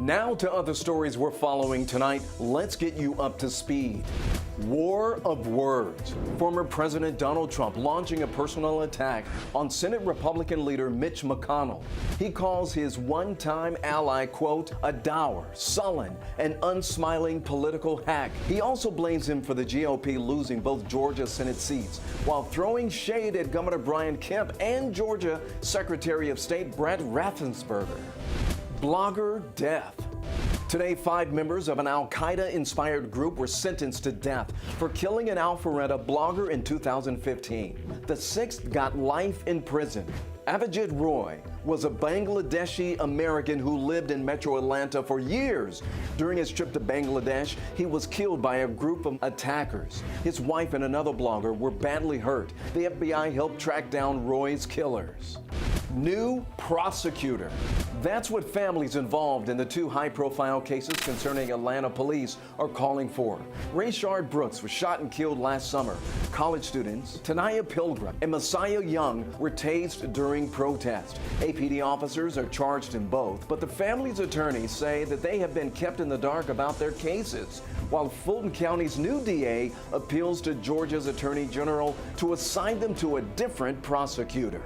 Now to other stories we're following tonight. Let's get you up to speed. War of words. Former President Donald Trump launching a personal attack on Senate Republican leader Mitch McConnell. He calls his one-time ally, quote, a dour, sullen, and unsmiling political hack. He also blames him for the GOP losing both Georgia Senate seats, while throwing shade at Governor Brian Kemp and Georgia Secretary of State Brad Raffensperger. Blogger death. Today, 5 members of an Al-Qaeda-inspired group were sentenced to death for killing an Alpharetta blogger in 2015. The 6th got life in prison. Avijit Roy was a Bangladeshi American who lived in metro Atlanta for years. During his trip to Bangladesh, he was killed by a group of attackers. His wife and another blogger were badly hurt. The FBI helped track down Roy's killers. New prosecutor. That's what families involved in the 2 high-profile cases concerning Atlanta police are calling for. Rayshard Brooks was shot and killed last summer. College students Tanaya Pilgrim and Messiah Young were tased during protest. APD officers are charged in both, but the family's attorneys say that they have been kept in the dark about their cases, while Fulton County's new DA appeals to Georgia's Attorney General to assign them to a different prosecutor.